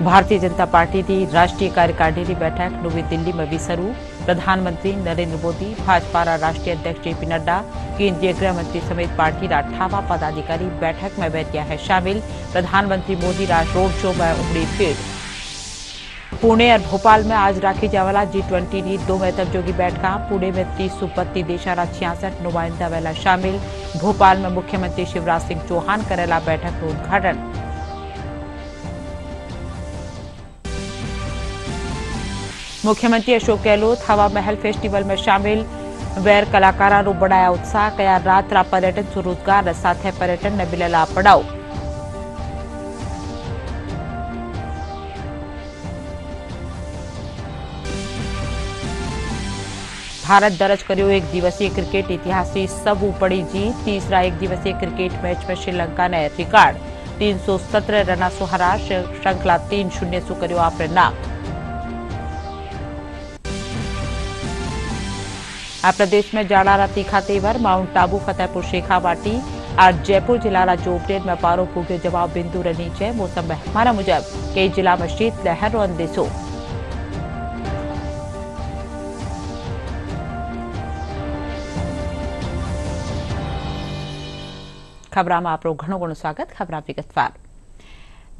Bharatiya Janata party की राष्ट्रीय कार्यकारिणी बैठक नवी दिल्ली में भी शुरू। प्रधानमंत्री नरेंद्र मोदी, भाजपा राष्ट्रीय अध्यक्ष जेपी नड्डा, केंद्रीय गृह मंत्री समेत पार्टी रा 18 पदाधिकारी बैठक में बैठिया है शामिल। प्रधानमंत्री मोदी रा रोड शो में उमड़ी भीड़। पुणे और भोपाल में आज राखी जावाला G20 की 2 महत्व जोगी बैठक। पुणे में 30 देशा 66 नुमाइंदा वेला शामिल। भोपाल में मुख्यमंत्री शिवराज सिंह चौहान करेला बैठक उद्घाटन। मुख्यमंत्री अशोक गहलोत हवा महल फेस्टिवल में शामिल। वैर कलाकारा बढ़ाया उत्साह। कया रात रा पर्यटन स्वरोजगार साथ पर्यटन ने मिलेला पड़ाव। भारत दर्ज करियो एक दिवसीय क्रिकेट इतिहास की सब पड़ी जीत। तीसरा एक दिवसीय क्रिकेट मैच में श्रीलंका ने रिकॉर्ड 317 रन सो हरा। श्रृंखला 3-0 सु करियो आपरे नाम। आ प्रदेश में जाड़ा तीखा तेवर। माउंट आबू, फतेहपुर, शेखावाटी और जयपुर जिला रा जोबनेर में पारो पुग्यो जवाब बिंदु रे नीचे। मौसम महकमा मुजब कई जिला में शीत लहर रो अंदेशो। खबरा में आपरो घणो घणो स्वागत। खबरा विगतवार।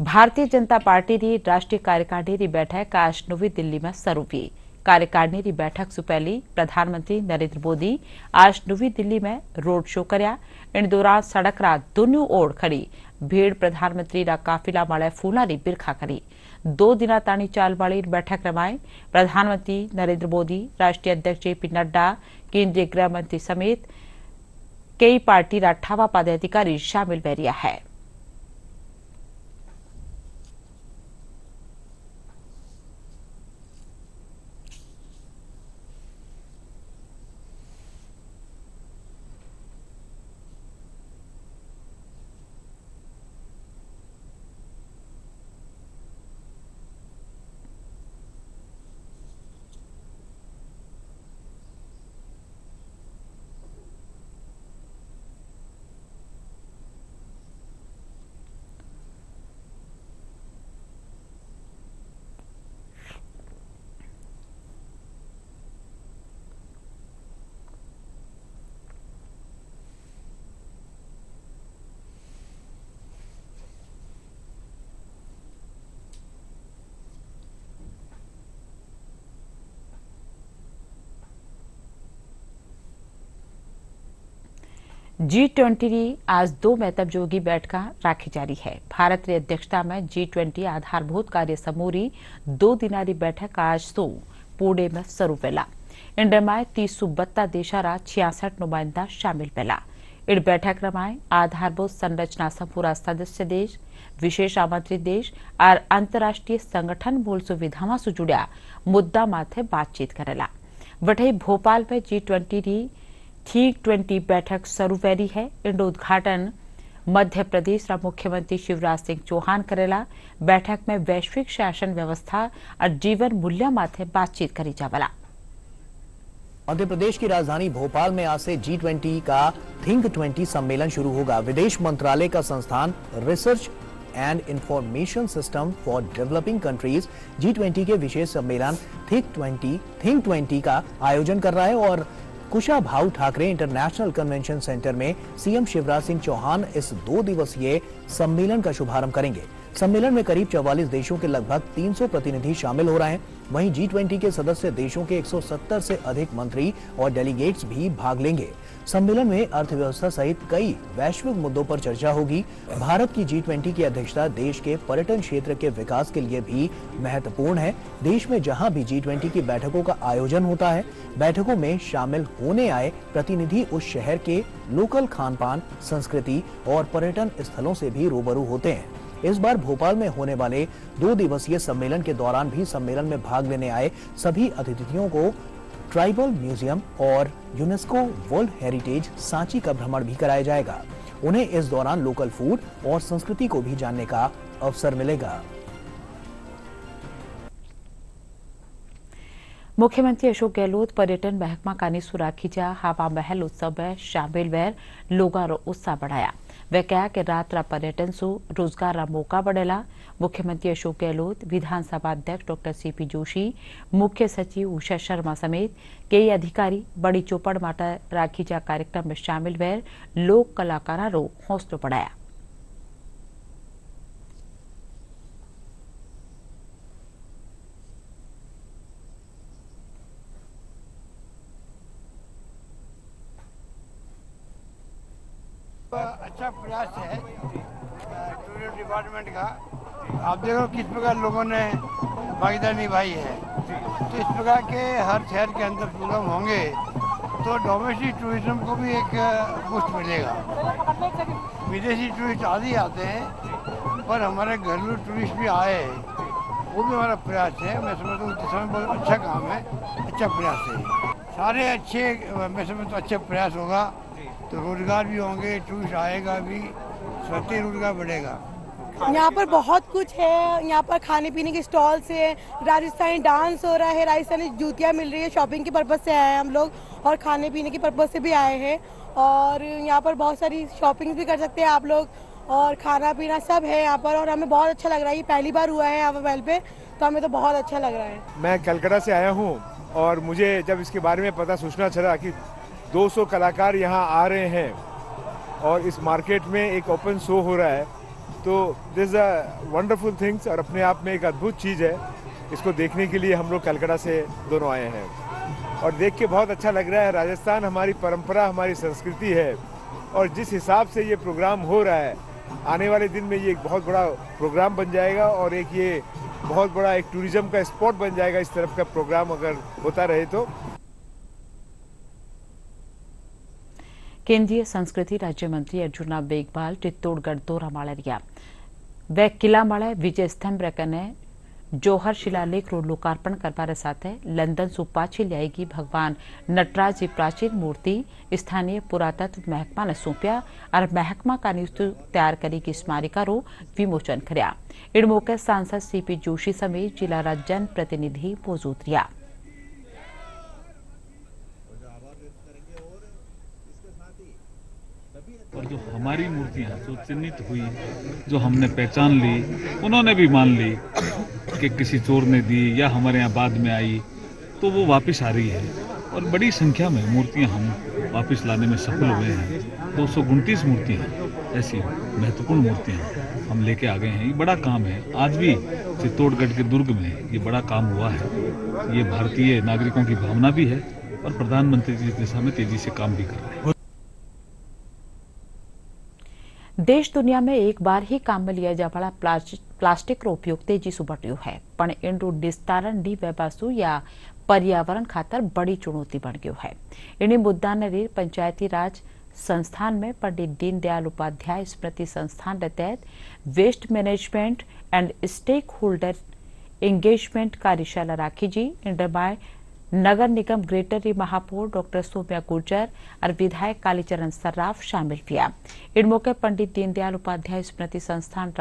भारतीय जनता पार्टी की राष्ट्रीय कार्यकारिणी की बैठक आज नवी दिल्ली में शुरू हुई। कार्यकारिणी की बैठक से पहले प्रधानमंत्री नरेंद्र मोदी आज नवी दिल्ली में रोड शो करया। इन दौरान सड़क रा दोनों ओर खड़ी भीड़ प्रधानमंत्री रा काफिला माले फूला री बिरखा करी। 2 दिना ताणी चाल वाली बैठक रमाई। प्रधानमंत्री नरेंद्र मोदी, राष्ट्रीय अध्यक्ष जेपी नड्डा, केंद्रीय गृह मंत्री समेत कई पार्टी रा 18 पदाधिकारी शामिल बैरिया है। G20 की आज 2 महत्व जोगी बैठक राखी जा रही है। भारत की अध्यक्षता में G20 आधारभूत कार्य समूह की 2 दिना की बैठक आज तो पुणे में शुरू वेला। इनमें 372 देशा 66 नुमाइंदा शामिल वेला। इन बैठक में आधारभूत संरचना संपूरा सदस्य देश, विशेष आमंत्रित देश और अंतर्राष्ट्रीय संगठन मूल सुविधाओं से जुड़ा मुद्दा माथे बातचीत करेला। वटे भोपाल में G20 की G20 बैठक शुरू वेरी है। इन उद्घाटन मध्य प्रदेश रा मुख्यमंत्री शिवराज सिंह चौहान करेला। बैठक में वैश्विक शासन व्यवस्था और जीवन मूल्य माथे बातचीत करी जावला। मध्य प्रदेश की राजधानी भोपाल में आज से G20 का थिंक 20 सम्मेलन शुरू होगा। विदेश मंत्रालय का संस्थान research and information system for developing countries G20 के विशेष सम्मेलन थिंक 20 का आयोजन कर रहा है और Kushabhau Thackeray international convention centre में सीएम शिवराज सिंह चौहान इस 2 दिवसीय सम्मेलन का शुभारंभ करेंगे। सम्मेलन में करीब 44 देशों के लगभग 300 प्रतिनिधि शामिल हो रहे हैं। वहीं G20 के सदस्य देशों के 170 से अधिक मंत्री और डेलीगेट्स भी भाग लेंगे। सम्मेलन में अर्थव्यवस्था सहित कई वैश्विक मुद्दों पर चर्चा होगी। भारत की G20 की अध्यक्षता देश के पर्यटन क्षेत्र के विकास के लिए भी महत्वपूर्ण है। देश में जहां भी G20 की बैठकों का आयोजन होता है, बैठकों में शामिल होने आए प्रतिनिधि उस शहर के लोकल खान-पान, संस्कृति और पर्यटन स्थलों से भी रूबरू होते हैं। इस बार भोपाल में होने वाले 2 दिवसीय सम्मेलन के दौरान भी सम्मेलन में भाग लेने आए सभी अतिथियों को ट्राइबल म्यूजियम और यूनेस्को वर्ल्ड हेरिटेज सांची का भ्रमण भी कराया जाएगा। उन्हें इस दौरान लोकल फूड और संस्कृति को भी जानने का अवसर मिलेगा। मुख्यमंत्री अशोक गहलोत पर्यटन महकमा कानी सुराखीजा हवा महल उत्सव में शामिल वैर लोगारो उत्साह बढ़ाया। वे कहा कि रात्रा पर्यटन से रोजगार रा मौका बढ़ेला। मुख्यमंत्री अशोक गहलोत, विधानसभा अध्यक्ष डॉक्टर सीपी जोशी, मुख्य सचिव उषा शर्मा समेत कई अधिकारी बड़ी चौपड़ माटे राखी जा कार्यक्रम में शामिल हुए लोक कलाकारों रो हौसलो बढ़ाया। अच्छा प्रयास है टूरिज्म डिपार्टमेंट का। आप देखो किस प्रकार लोगों ने भागीदारी निभाई है। तो इस प्रकार के हर शहर के अंदर प्रोग्राम होंगे तो डोमेस्टिक टूरिज्म को भी एक बूस्ट मिलेगा। विदेशी टूरिस्ट आदि आते हैं पर हमारे घरेलू टूरिस्ट भी आए, वो भी हमारा प्रयास है। मैं समझता हूँ दिशा में बहुत अच्छा काम है, अच्छा प्रयास है। सारे अच्छे, मैं समझता हूँ अच्छा प्रयास होगा तो रोजगार भी होंगे, टूरिस्ट आएगा भी, स्वतः रोजगार बढ़ेगा। यहाँ पर बहुत कुछ है। यहाँ पर खाने पीने के स्टॉल्स है, राजस्थानी डांस हो रहा है, राजस्थानी जूतियाँ मिल रही है। शॉपिंग के पर्पज़ से आए हैं हम लोग और खाने पीने के पर्पज़ से भी आए हैं। और यहाँ पर बहुत सारी शॉपिंग भी कर सकते हैं आप लोग और खाना पीना सब है यहाँ पर। और हमें बहुत अच्छा लग रहा है, ये पहली बार हुआ है यहाँ पर महल पे, तो हमें तो बहुत अच्छा लग रहा है। मैं कलकत्ता से आया हूँ और मुझे जब इसके बारे में पता सूचना चला कि 200 कलाकार यहाँ आ रहे हैं और इस मार्केट में एक ओपन शो हो रहा है, तो दिस अ वंडरफुल थिंग्स और अपने आप में एक अद्भुत चीज़ है। इसको देखने के लिए हम लोग कलकत्ता से दोनों आए हैं और देख के बहुत अच्छा लग रहा है। राजस्थान हमारी परंपरा, हमारी संस्कृति है और जिस हिसाब से ये प्रोग्राम हो रहा है, आने वाले दिन में ये एक बहुत बड़ा प्रोग्राम बन जाएगा और एक ये बहुत बड़ा एक टूरिज्म का स्पॉट बन जाएगा। इस तरफ का प्रोग्राम अगर होता रहे तो। केंद्रीय संस्कृति राज्य मंत्री अर्जुना मेघवाल चित्तौड़गढ़ दौरा माड़रिया वे किला माड़े विजय स्तंभ रकने जोहर शिलालेख रो लोकार्पण करवार साथ लंदन सु पाछी लाएगी भगवान नटराज की प्राचीन मूर्ति स्थानीय पुरातत्व महकमा ने सौंप्या और महकमा का तैयार करेगी स्मारिका रो विमोचन करया। इस मौके सांसद सीपी जोशी समेत जिला जन प्रतिनिधि मौजूद रहा। और जो हमारी मूर्तियां जो चिन्हित हुई, जो हमने पहचान ली, उन्होंने भी मान ली कि किसी चोर ने दी या हमारे यहाँ बाद में आई, तो वो वापस आ रही है और बड़ी संख्या में मूर्तियां हम वापस लाने में सफल हुए हैं। 229 मूर्तियां ऐसी महत्वपूर्ण मूर्तियां हम लेके आ गए हैं। ये बड़ा काम है। आज भी चित्तौड़गढ़ के दुर्ग में ये बड़ा काम हुआ है। ये भारतीय नागरिकों की भावना भी है और प्रधानमंत्री जी इस दिशा में तेजी से काम भी कर रहे हैं। देश दुनिया में एक बार ही काम में लिया जाने वाला प्लास्टिक रो उपयोग तेजी से बढ़ रहा है, पण इनरो निस्तारण डी व्यवसायु या पर्यावरण खातर बड़ी चुनौती बन गयो है। इन्हीं मुद्दा ने रे पंचायती राज संस्थान में पंडित दीनदयाल उपाध्याय स्मृति संस्थान के तहत waste management and stakeholder engagement कार्यशाला राखी जी। इंडरबाय नगर निगम ग्रेटर री महापौर डॉक्टर सौम्या गुर्जर और विधायक कालीचरण सर्राफ शामिल हुआ। इन मौके पंडित दीनदयाल उपाध्याय स्मृति संस्थान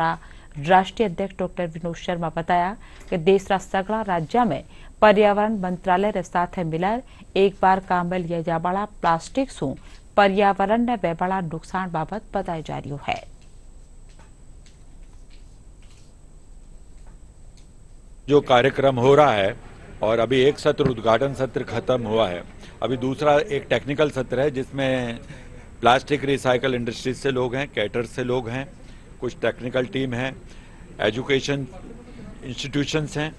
राष्ट्रीय अध्यक्ष डॉक्टर विनोद शर्मा बताया कि देश रा सगला राज्य में पर्यावरण मंत्रालय के साथ मिलकर एक बार काम में लिया जा वाला प्लास्टिक सु पर्यावरण ने वे बड़ा नुकसान बाबत बताया जा रही है। जो कार्यक्रम हो रहा है और अभी एक सत्र उद्घाटन सत्र खत्म हुआ है, अभी दूसरा एक टेक्निकल सत्र है जिसमें प्लास्टिक रिसाइकल इंडस्ट्रीज से लोग हैं, कैटर से लोग हैं, कुछ टेक्निकल टीम है, एजुकेशन इंस्टीट्यूशंस हैं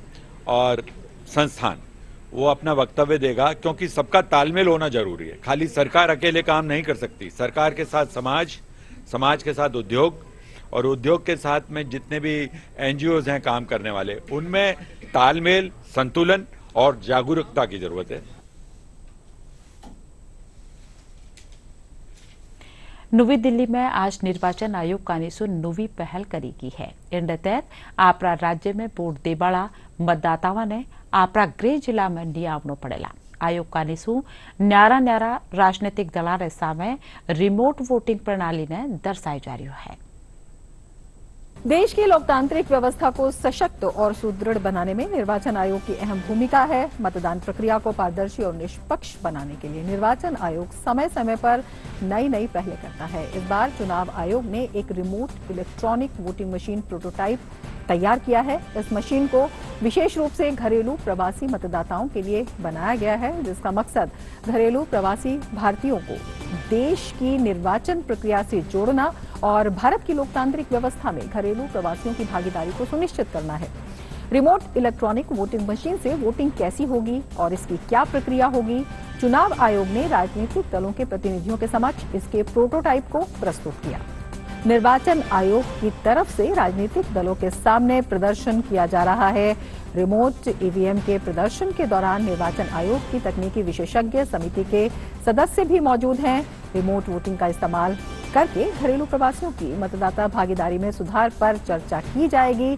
और संस्थान। वो अपना वक्तव्य देगा क्योंकि सबका तालमेल होना जरूरी है। खाली सरकार अकेले काम नहीं कर सकती। सरकार के साथ समाज, समाज के साथ उद्योग और उद्योग के साथ में जितने भी एनजीओज हैं काम करने वाले, उनमें तालमेल, संतुलन और जागरूकता की जरूरत है। नवी दिल्ली में आज निर्वाचन आयोग कानीसु नवी पहल करेगी है। इन तहत आपरा राज्य में वोट देवाला मतदाताओं ने आपरा गृह जिला में नियावनो पड़ेला। आयोग कानीसु न्यारा न्यारा राजनीतिक दला रे सामे रिमोट वोटिंग प्रणाली ने दर्शाई जा रही है। देश की लोकतांत्रिक व्यवस्था को सशक्त और सुदृढ़ बनाने में निर्वाचन आयोग की अहम भूमिका है। मतदान प्रक्रिया को पारदर्शी और निष्पक्ष बनाने के लिए निर्वाचन आयोग समय समय पर नई पहल करता है। इस बार चुनाव आयोग ने एक remote electronic voting machine prototype तैयार किया है। इस मशीन को विशेष रूप से घरेलू प्रवासी मतदाताओं के लिए बनाया गया है, जिसका मकसद घरेलू प्रवासी भारतीयों को देश की निर्वाचन प्रक्रिया से जोड़ना और भारत की लोकतांत्रिक व्यवस्था में घरेलू प्रवासियों की भागीदारी को सुनिश्चित करना है। रिमोट इलेक्ट्रॉनिक वोटिंग मशीन से वोटिंग कैसी होगी और इसकी क्या प्रक्रिया होगी, चुनाव आयोग ने राजनीतिक दलों के प्रतिनिधियों के समक्ष इसके प्रोटोटाइप को प्रस्तुत किया। निर्वाचन आयोग की तरफ से राजनीतिक दलों के सामने प्रदर्शन किया जा रहा है। रिमोट ईवीएम के प्रदर्शन के दौरान निर्वाचन आयोग की तकनीकी विशेषज्ञ समिति के सदस्य भी मौजूद हैं। रिमोट वोटिंग का इस्तेमाल करके घरेलू प्रवासियों की मतदाता भागीदारी में सुधार पर चर्चा की जाएगी।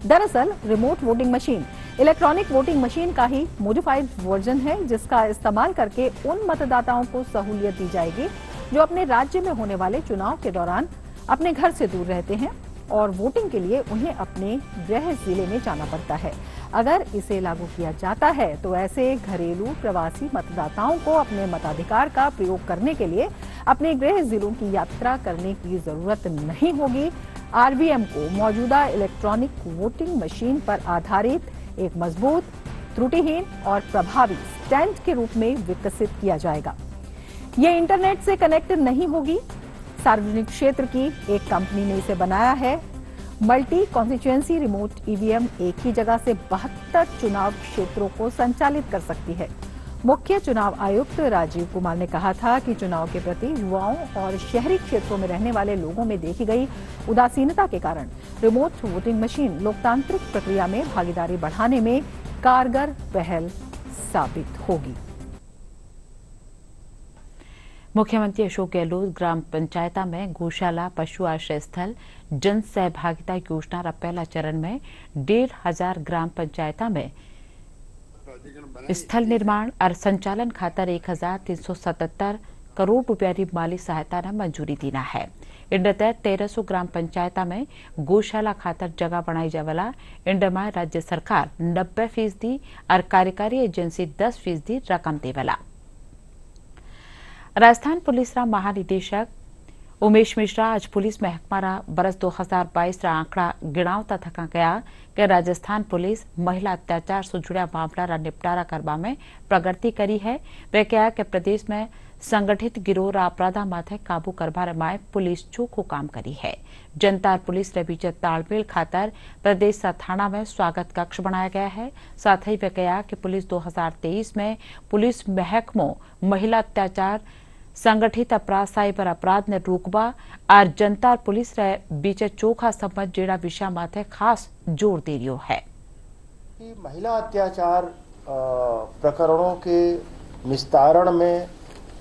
दरअसल remote voting machine electronic voting machine का ही मॉडिफाइड वर्जन है, जिसका इस्तेमाल करके उन मतदाताओं को सहूलियत दी जाएगी जो अपने राज्य में होने वाले चुनाव के दौरान अपने घर से दूर रहते हैं और वोटिंग के लिए उन्हें अपने गृह जिले में जाना पड़ता है। अगर इसे लागू किया जाता है तो ऐसे घरेलू प्रवासी मतदाताओं को अपने मताधिकार का प्रयोग करने के लिए अपने गृह जिलों की यात्रा करने की जरूरत नहीं होगी। आरवीएम को मौजूदा इलेक्ट्रॉनिक वोटिंग मशीन पर आधारित एक मजबूत, त्रुटिहीन और प्रभावी स्टैंड के रूप में विकसित किया जाएगा। ये इंटरनेट से कनेक्ट नहीं होगी। सार्वजनिक क्षेत्र की एक कंपनी ने इसे बनाया है। मल्टी कॉन्स्टिट्यूएंसी रिमोट ईवीएम एक ही जगह से 72 चुनाव क्षेत्रों को संचालित कर सकती है। मुख्य चुनाव आयुक्त राजीव कुमार ने कहा था कि चुनाव के प्रति युवाओं और शहरी क्षेत्रों में रहने वाले लोगों में देखी गई उदासीनता के कारण रिमोट वोटिंग मशीन लोकतांत्रिक प्रक्रिया में भागीदारी बढ़ाने में कारगर पहल साबित होगी। मुख्यमंत्री अशोक गहलोत ग्राम पंचायत में गौशाला, पशु आश्रय स्थल, जन सहभागिता योजना का पहला चरण में 1,500 ग्राम पंचायत में स्थल निर्माण और संचालन खातर 1,377 करोड़ रुपया की माली सहायता ने मंजूरी देना है। इन तहत 1300 ग्राम पंचायत में गौशाला खातर जगह बनाई जावेला। इन में राज्य सरकार 90% और कार्यकारी एजेंसी 10% रकम देवेला। राजस्थान पुलिस रा महानिदेशक उमेश मिश्रा आज पुलिस महकमा रा बरस 2022 रा आंकड़ा गिणावता थका गया कि राजस्थान पुलिस महिला अत्याचार से जुड़ा मामला रा निपटारा करवा में प्रगति करी है। वे कहा कि प्रदेश में संगठित गिरोह रा अपराधा माथे काबू करवा माए पुलिस चोखो काम करी है। जनता और पुलिस रे बीच तालमेल खातर प्रदेश थाना में स्वागत कक्ष बनाया गया है। साथ ही वे कहा कि पुलिस 2023 में पुलिस महकमों महिला अत्याचार, संगठित अपराध, साइबर अपराध ने रोकवा और जनता और पुलिस रे बीच चोखा समझ जेड़ा विषय माथे खास जोर दे रही है। महिला अत्याचार प्रकरणों के निस्तारण में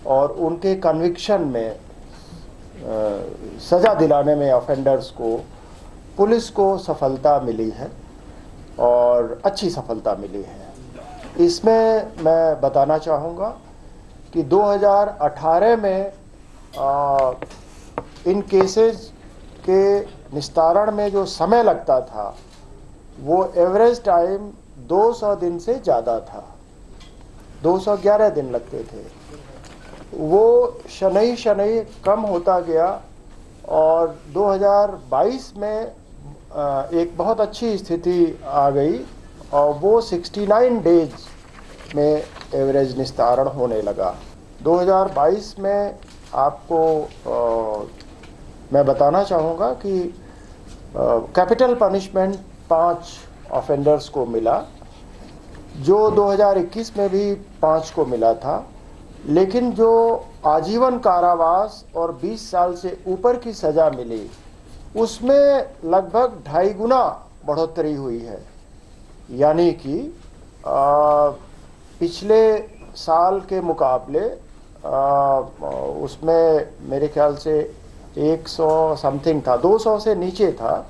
और उनके कन्विक्शन में सजा दिलाने में ऑफेंडर्स को पुलिस को सफलता मिली है और अच्छी सफलता मिली है। इसमें मैं बताना चाहूँगा कि 2018 में इन केसेस के निस्तारण में जो समय लगता था वो एवरेज टाइम 200 दिन से ज़्यादा था, 211 दिन लगते थे। वो शनई शनई कम होता गया और 2022 में एक बहुत अच्छी स्थिति आ गई और वो 69 डेज में एवरेज निस्तारण होने लगा। 2022 में आपको मैं बताना चाहूँगा कि कैपिटल पनिशमेंट 5 ऑफेंडर्स को मिला, जो 2021 में भी 5 को मिला था, लेकिन जो आजीवन कारावास और 20 साल से ऊपर की सज़ा मिली उसमें लगभग 2.5 गुना बढ़ोतरी हुई है। यानी कि पिछले साल के मुकाबले उसमें मेरे ख्याल से 100 समथिंग था, 200 से नीचे था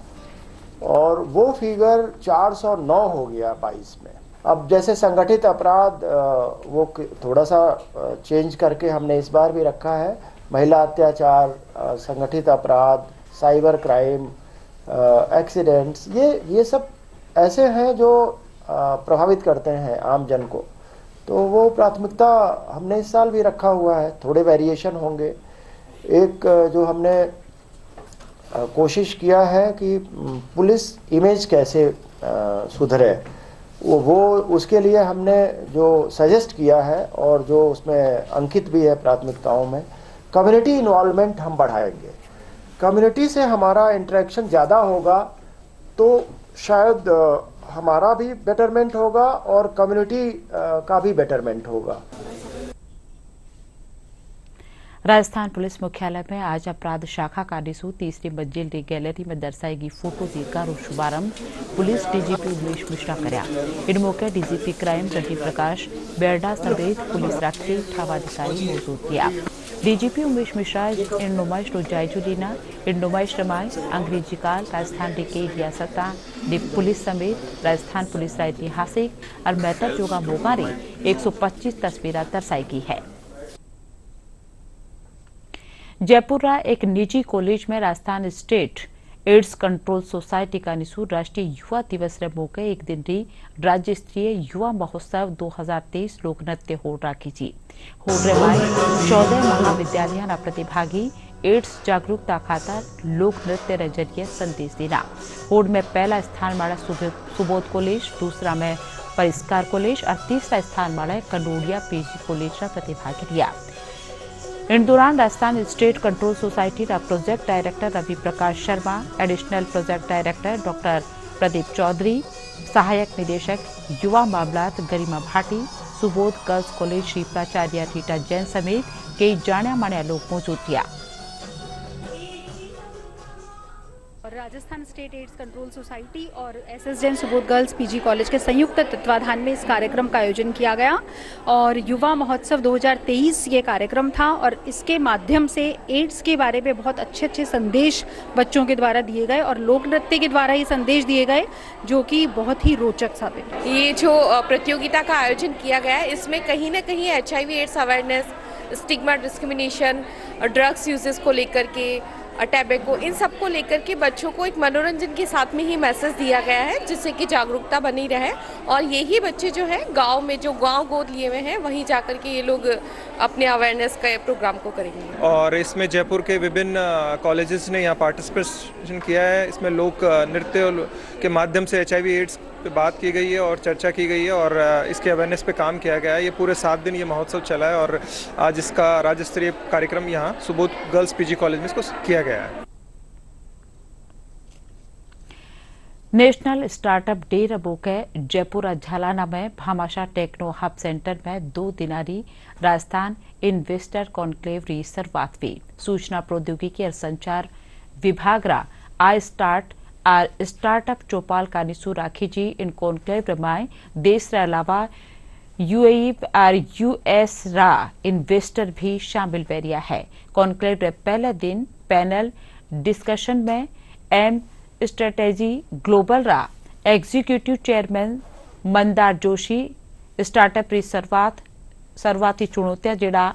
और वो फिगर 409 हो गया 22 में। अब जैसे संगठित अपराध वो थोड़ा सा चेंज करके हमने इस बार भी रखा है। महिला अत्याचार, संगठित अपराध, साइबर क्राइम, एक्सीडेंट्स, ये सब ऐसे हैं जो प्रभावित करते हैं आम जन को। तो वो प्राथमिकता हमने इस साल भी रखा हुआ है। थोड़े वेरिएशन होंगे। एक जो हमने कोशिश किया है कि पुलिस इमेज कैसे सुधरे, वो उसके लिए हमने जो सजेस्ट किया है और जो उसमें अंकित भी है प्राथमिकताओं में, कम्युनिटी इन्वॉल्वमेंट हम बढ़ाएंगे। कम्युनिटी से हमारा इंटरेक्शन ज़्यादा होगा तो शायद हमारा भी बेटरमेंट होगा और कम्युनिटी का भी बेटरमेंट होगा। राजस्थान पुलिस मुख्यालय में आज अपराध शाखा कार्यसू तीसरी मंजिल की गैलरी में दर्शाएगी फोटो दीर्घा शुभारंभ पुलिस डीजीपी उमेश मिश्रा કર્યા। इन मौके डीजीपी क्राइम रवि प्रकाश बेरडा समेत पुलिस राखी ठावाधिकारी मौजूद किया। डीजीपी उमेश मिश्रा इन नुमाइश नो जायजो लीना। इन नुमाइश रमाय अंग्रेजी काल राजस्थान के रियासत पुलिस समेत राजस्थान पुलिस का ऐतिहासिक और महत्व जोगा मोगारी 125 तस्वीर दर्शाई गई है। जयपुर रा एक निजी कॉलेज में Rajasthan state AIDS control society का निशु राष्ट्रीय युवा दिवस रे मौके एक दिन री राज्य स्तरीय युवा महोत्सव 2023 लोक नृत्य हो राखी जी। हो रे माय 14 महाविद्यालय ना प्रतिभागी एड्स जागरूकता खातर लोक नृत्य रे जरिए संदेश देना। होड़ में पहला स्थान वाला सुबोध कॉलेज, दूसरा में परिष्कार कॉलेज और तीसरा स्थान वाला कंडोडिया पीजी कॉलेज का प्रतिभागी लिया। इन दौरान राजस्थान स्टेट कंट्रोल सोसाइटी का project director Ravi Prakash Sharma, additional project director doctor Pradeep Chaudhary, सहायक निदेशक युवा मामलात गरिमा भाटी, सुबोध गर्ल्स कॉलेज श्री प्राचार्य रीटा जैन समेत कई जाण्या माण्या लोग मौजूद थे। Rajasthan state AIDS control society और SS Jain Subodh girls PG college के संयुक्त तत्वाधान में इस कार्यक्रम का आयोजन किया गया और युवा महोत्सव 2023 ये कार्यक्रम था और इसके माध्यम से एड्स के बारे में बहुत अच्छे अच्छे संदेश बच्चों के द्वारा दिए गए और लोक नृत्य के द्वारा ये संदेश दिए गए जो कि बहुत ही रोचक साबित। ये जो प्रतियोगिता का आयोजन किया गया है इसमें कहीं ना कहीं HIV AIDS awareness, stigma, discrimination, drugs uses को लेकर के, टैबेको, इन सब को लेकर के बच्चों को एक मनोरंजन के साथ में ही मैसेज दिया गया है जिससे कि जागरूकता बनी रहे और यही बच्चे जो है गांव में जो गांव गोद लिए हुए हैं वहीं जाकर के ये लोग अपने अवेयरनेस के प्रोग्राम को करेंगे। और इसमें जयपुर के विभिन्न कॉलेजेस ने यहाँ पार्टिसिपेशन किया है। इसमें लोक नृत्य के माध्यम से HIV एड्स पे बात की गई है और चर्चा की गई है और इसके अवेयरनेस पे काम किया गया है। ये पूरे 7 दिन ये महोत्सव चला है और आज इसका राज्य स्तरीय कार्यक्रम यहाँ सुबोध गर्ल्स पीजी कॉलेज में इसको किया गया है। नेशनल स्टार्टअप डे रबोके जयपुर झालाना में भामाशाह टेक्नो हब सेंटर में 2 दिनारी राजस्थान इन्वेस्टर कॉन्क्लेव री शुरुआत हुई। सूचना प्रौद्योगिकी और संचार विभाग रा आई स्टार्ट और स्टार्टअप चौपाल का निशु राखी जी इन कॉन्क्लेव रमाए देश के अलावा UAE और US रा इन्वेस्टर भी शामिल वेरिया है। कॉन्क्लेव रे पहले दिन पैनल डिस्कशन में एम स्ट्रेटेजी ग्लोबल रा executive chairman Mandar Joshi startup री शुरुआती चुनौतियां जेड़ा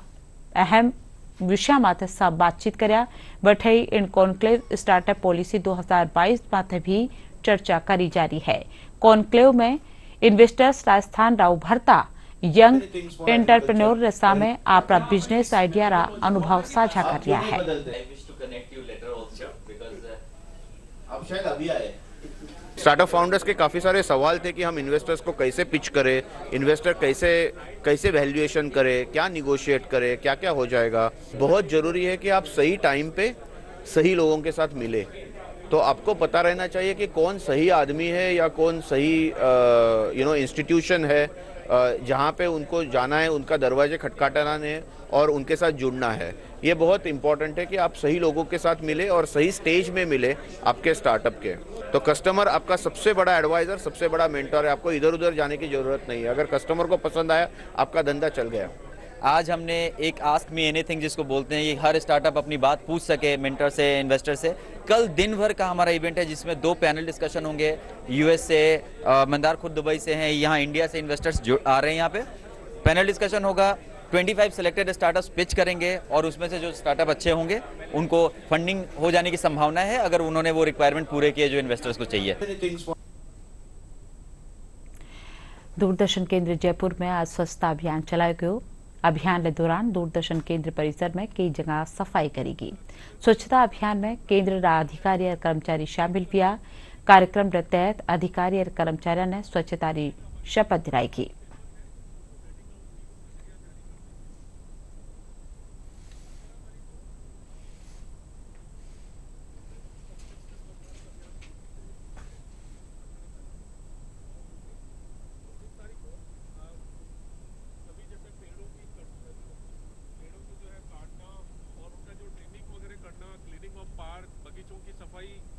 अहम विषय माथे साथ बातचीत कर्या। बठई इन कॉन्क्लेव स्टार्टअप पॉलिसी 2022 माथे भी चर्चा करी जारी है। कॉन्क्लेव में इन्वेस्टर्स राजस्थान रा उभरता यंग एंटरप्रेन्योर सामे आपरा बिजनेस आइडिया रा अनुभव साझा कर रहा है। स्टार्टअप फाउंडर्स के काफ़ी सारे सवाल थे कि हम इन्वेस्टर्स को कैसे पिच करें, इन्वेस्टर कैसे वैल्यूएशन करे, क्या निगोशिएट करे, क्या क्या हो जाएगा। बहुत ज़रूरी है कि आप सही टाइम पे सही लोगों के साथ मिले। तो आपको पता रहना चाहिए कि कौन सही आदमी है या कौन सही इंस्टीट्यूशन है जहाँ पे उनको जाना है, उनका दरवाजे खटखटाना है और उनके साथ जुड़ना है। ये बहुत इंपॉर्टेंट है कि आप सही लोगों के साथ मिले और सही स्टेज में मिले आपके स्टार्टअप के। तो कस्टमर आपका सबसे बड़ा एडवाइजर, सबसे बड़ा मेंटर है। आपको इधर उधर जाने की ज़रूरत नहीं है। अगर कस्टमर को पसंद आया, आपका धंधा चल गया। आज हमने एक आस्क मी एनीथिंग जिसको बोलते हैं, ये हर स्टार्टअप अपनी बात पूछ सके मेंटर से, इन्वेस्टर से। कल दिन भर का हमारा इवेंट है जिसमें 2 पैनल डिस्कशन होंगे। US से मंदार खुद दुबई से हैं, यहाँ इंडिया से इन्वेस्टर्स आ रहे हैं। यहाँ पे पैनल डिस्कशन होगा, 25 सिलेक्टेड स्टार्टअप्स पिच करेंगे और उसमें से जो स्टार्टअप अच्छे होंगे उनको फंडिंग हो जाने की संभावना है, अगर उन्होंने वो रिक्वायरमेंट पूरे किए जो इन्वेस्टर्स को चाहिए। दूरदर्शन केंद्र जयपुर में आज स्वच्छता अभियान चलाया गया। अभियान के दौरान दूरदर्शन केंद्र परिसर में कई जगह सफाई करेगी। स्वच्छता अभियान में केंद्र अधिकारी और कर्मचारी शामिल हुआ। कार्यक्रम के तहत अधिकारी और कर्मचारियों ने स्वच्छता की शपथ दिलाई की।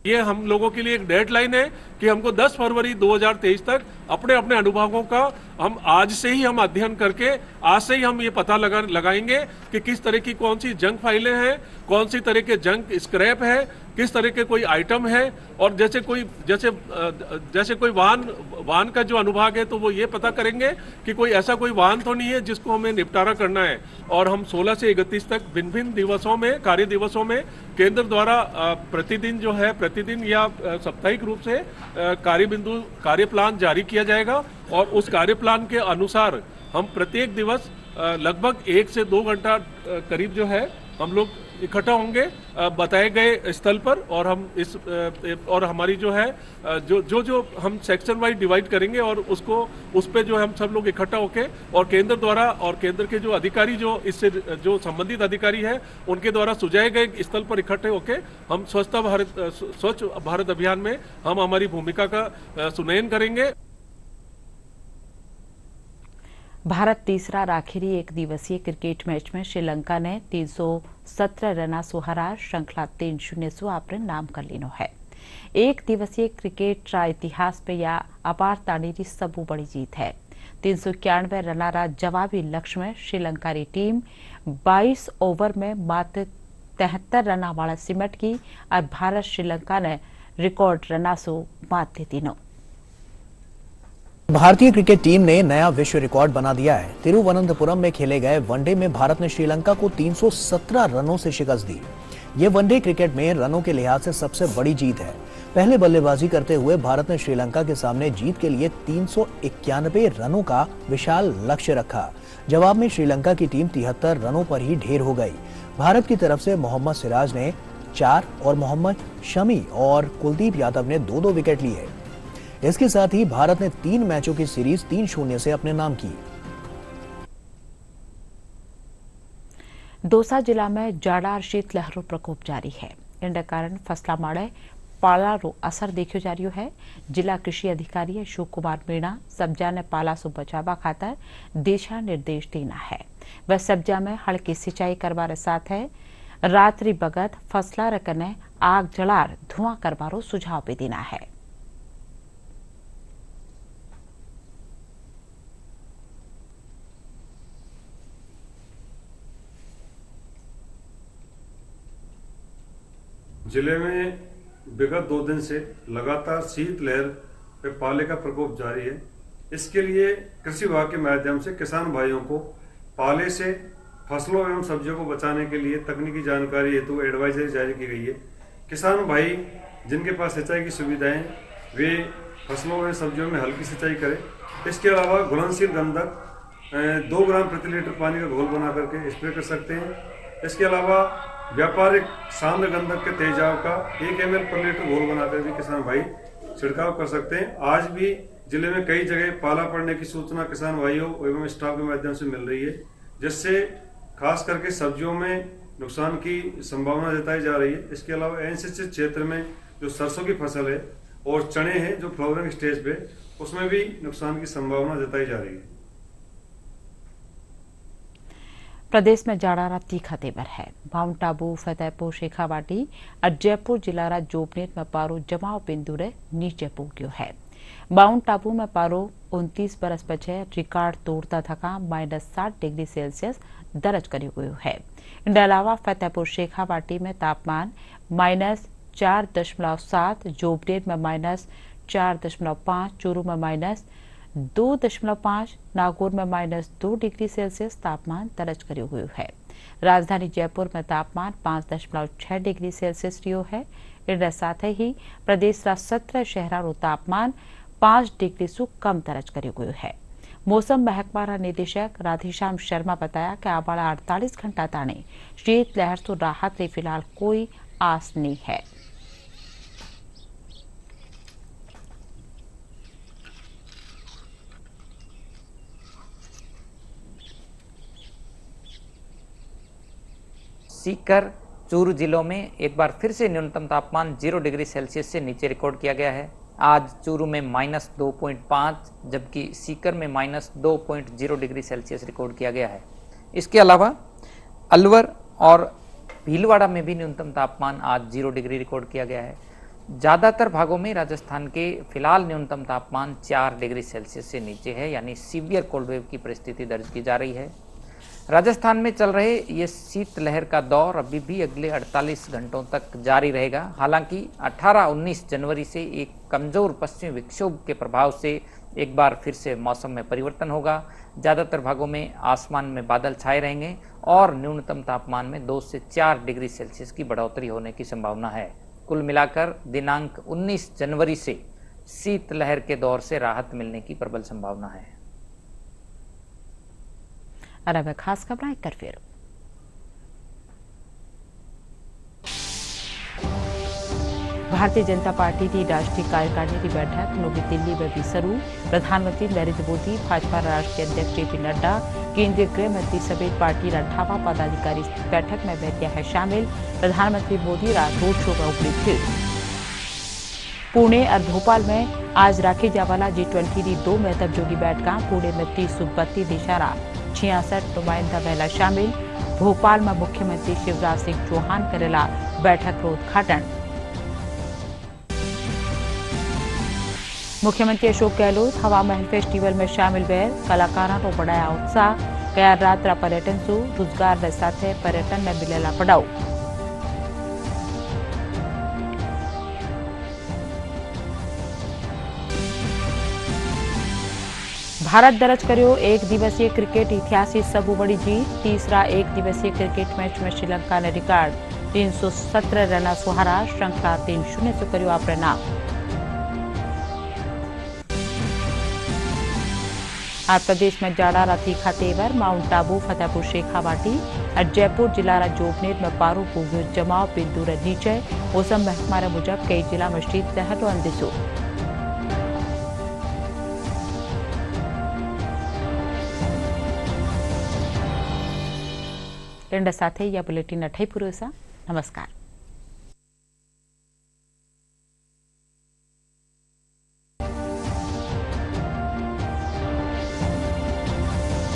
ये हम लोगों के लिए एक डेडलाइन है कि हमको 10 फरवरी 2023 तक अपने अपने अनुभवों का हम आज से ही हम अध्ययन करके आज से ही हम ये पता लगाएंगे कि किस तरह की कौन सी जंक फाइलें हैं, कौन सी तरह के जंक स्क्रैप है, किस तरह के कोई आइटम है। और जैसे कोई वाहन का जो अनुभाग है तो वो ये पता करेंगे कि कोई ऐसा कोई वाहन तो नहीं है जिसको हमें निपटारा करना है। और हम 16 से 31 तक भिन्न भिन्न दिवसों में, कार्य दिवसों में केंद्र द्वारा प्रतिदिन या साप्ताहिक रूप से कार्य प्लान जारी किया जाएगा और उस कार्य प्लान के अनुसार हम प्रत्येक दिवस लगभग 1 से 2 घंटा करीब जो है हम लोग इकट्ठा होंगे बताए गए स्थल पर। और हम और हमारी जो है जो हम सेक्शन वाइज डिवाइड करेंगे और उस पे जो हम सब लोग इकट्ठा होके और केंद्र द्वारा और केंद्र के जो अधिकारी जो संबंधित अधिकारी है उनके द्वारा सुझाए गए स्थल पर इकट्ठे होके हम स्वच्छ भारत अभियान में हम हमारी भूमिका का सुनयन करेंगे। भारत तीसरा और आखिरी एक दिवसीय क्रिकेट मैच में श्रीलंका ने 317 रन से हरा श्रृंखला 3-0 से अपने नाम कर लीनो है। एक दिवसीय क्रिकेट इतिहास में यह अपार तानीरी सबू बड़ी जीत है। 391 रन जवाबी लक्ष्य में श्रीलंका की टीम 22 ओवर में मात्र 73 रन वाला सिमट की और भारत श्रीलंका ने रिकॉर्ड रन से मात दी तीनों। भारतीय क्रिकेट टीम ने नया विश्व रिकॉर्ड बना दिया है। तिरुवनंतपुरम में खेले गए वनडे में भारत ने श्रीलंका को 317 रनों से शिकस्त दी। ये वनडे क्रिकेट में रनों के लिहाज से सबसे बड़ी जीत है। पहले बल्लेबाजी करते हुए भारत ने श्रीलंका के सामने जीत के लिए 391 रनों का विशाल लक्ष्य रखा। जवाब में श्रीलंका की टीम 73 रनों पर ही ढेर हो गई। भारत की तरफ से मोहम्मद सिराज ने 4 और मोहम्मद शमी और कुलदीप यादव ने 2-2 विकेट लिए। इसके साथ ही भारत ने 3 मैचों की सीरीज 3-0 से अपने नाम की। दौसा जिला में जाड़ा और शीतलहरों प्रकोप जारी है। इनके कारण फसला माड़े पाला रो असर देखो जा रही है। जिला कृषि अधिकारी अशोक कुमार मीणा सब्जा ने पाला से बचावा खातर दिशा निर्देश देना है। वह सब्जा में हल्की सिंचाई करवार साथ है रात्रि बगत फसला रकने आग जलार धुआं करवारो सुझाव भी देना है। जिले में विगत 2 दिन से लगातार शीतलहर व पाले का प्रकोप जारी है। इसके लिए कृषि विभाग के माध्यम से किसान भाइयों को पाले से फसलों एवं सब्जियों को बचाने के लिए तकनीकी जानकारी हेतु एडवाइजरी जारी की गई है। किसान भाई जिनके पास सिंचाई की सुविधाएं वे फसलों एवं सब्जियों में हल्की सिंचाई करें। इसके अलावा घुलनशील गंधक 2 ग्राम प्रति लीटर पानी का घोल बना करके स्प्रे कर सकते हैं। इसके अलावा व्यापारिक सांद्र गंधक के तेजाब का 1 ml पर लीटर घोल बनाकर भी किसान भाई छिड़काव कर सकते हैं। आज भी जिले में कई जगह पाला पड़ने की सूचना किसान भाइयों एवं स्टाफ के माध्यम से मिल रही है, जिससे खास करके सब्जियों में नुकसान की संभावना जताई जा रही है। इसके अलावा एनसीसी क्षेत्र में जो सरसों की फसल है और चने हैं जो फ्लावरिंग स्टेज पे, उसमें भी नुकसान की संभावना जताई जा रही है। प्रदेश में जाड़ा तीखा तेवर है। माउंट आबू, फतेहपुर, शेखावाटी और जयपुर जिला रा जोबनेर में पारो जमाव बिंदु रे नीचे पहुंचो है। माउंट आबू में पारो 29 बरस बचे रिकॉर्ड तोड़ता थका -7 डिग्री सेल्सियस दर्ज करो गयो है। इनके अलावा फतेहपुर शेखावाटी में तापमान -4.7, जोबनेर में -4.5, चूरू में 2.5, नागौर में -2 डिग्री सेल्सियस तापमान दर्ज કર્યું ગયું है। राजधानी जयपुर में तापमान 5.6 डिग्री सेल्सियस રહ્યો है। એના સાથે ही પ્રદેશના 17 શહેરોનું તાપમાન 5 डिग्री से कम दर्ज કર્યું ગયું है। मौसम महकमाना निदेशक राधेश्याम शर्मा बताया कि आवाला 48 घंटा ताने शीत लहर से राहत की फिलहाल कोई आस नहीं है। सीकर, चूरू जिलों में एक बार फिर से न्यूनतम तापमान 0 डिग्री सेल्सियस से नीचे रिकॉर्ड किया गया है। आज चूरू में -2.5 जबकि सीकर में -2.0 डिग्री सेल्सियस रिकॉर्ड किया गया है। इसके अलावा अलवर और भीलवाड़ा में भी न्यूनतम तापमान आज 0 डिग्री रिकॉर्ड किया गया है। ज़्यादातर भागों में राजस्थान के फिलहाल न्यूनतम तापमान 4 डिग्री सेल्सियस से नीचे है, यानी सीवियर कोल्ड वेव की परिस्थिति दर्ज की जा रही है। राजस्थान में चल रहे ये शीत लहर का दौर अभी भी अगले 48 घंटों तक जारी रहेगा। हालांकि 18-19 जनवरी से एक कमजोर पश्चिमी विक्षोभ के प्रभाव से एक बार फिर से मौसम में परिवर्तन होगा। ज़्यादातर भागों में आसमान में बादल छाए रहेंगे और न्यूनतम तापमान में 2 से 4 डिग्री सेल्सियस की बढ़ोतरी होने की संभावना है। कुल मिलाकर दिनांक 19 जनवरी से शीत लहर के दौर से राहत मिलने की प्रबल संभावना है। और अब खास खबर एक कर फिर भारतीय जनता पार्टी की राष्ट्रीय कार्यकारिणी की बैठक नवी दिल्ली में भी शुरू। प्रधानमंत्री नरेंद्र मोदी, भाजपा राष्ट्रीय अध्यक्ष जेपी नड्डा, केंद्रीय गृह मंत्री समेत पार्टी 18वां पदाधिकारी बैठक में बैठे हैं शामिल। प्रधानमंत्री मोदी रात रोड शो में उभरी फिर पुणे और भोपाल में आज राखी जावाला G20 की 2 महत्वपूर्ण बैठक। पुणे में 30-32 देशारा 66 नुमाइंदा महिला शामिल। भोपाल में मुख्यमंत्री शिवराज सिंह चौहान करेला बैठक रो उद्घाटन। मुख्यमंत्री अशोक गहलोत हवा महल फेस्टिवल में शामिल बैर कलाकारों को बढ़ाया उत्साह। गया रात्रा पर्यटन से रोजगार के साथ पर्यटन में मिलेला बढ़ाव। भारत दर्ज करियो एक दिवसीय क्रिकेट इतिहास की सबु बड़ी जीत। तीसरा एक दिवसीय क्रिकेट मैच में श्रीलंका ने रिकॉर्ड 317 रन से हारा। श्रृंखला 3-0 से करियो अपने नाम। आज प्रदेश में जाड़ा राती खातेवर माउंट आबू, फतेहपुर शेखावाटी और जयपुर जिला जोबनेर में पारो पूगो जमाव बिंदु नीचे। मौसम महकमा मुजब कई जिला में शीत लहर अंदेशो। साथ या बुलेटिन अठाई पुरुषा। नमस्कार।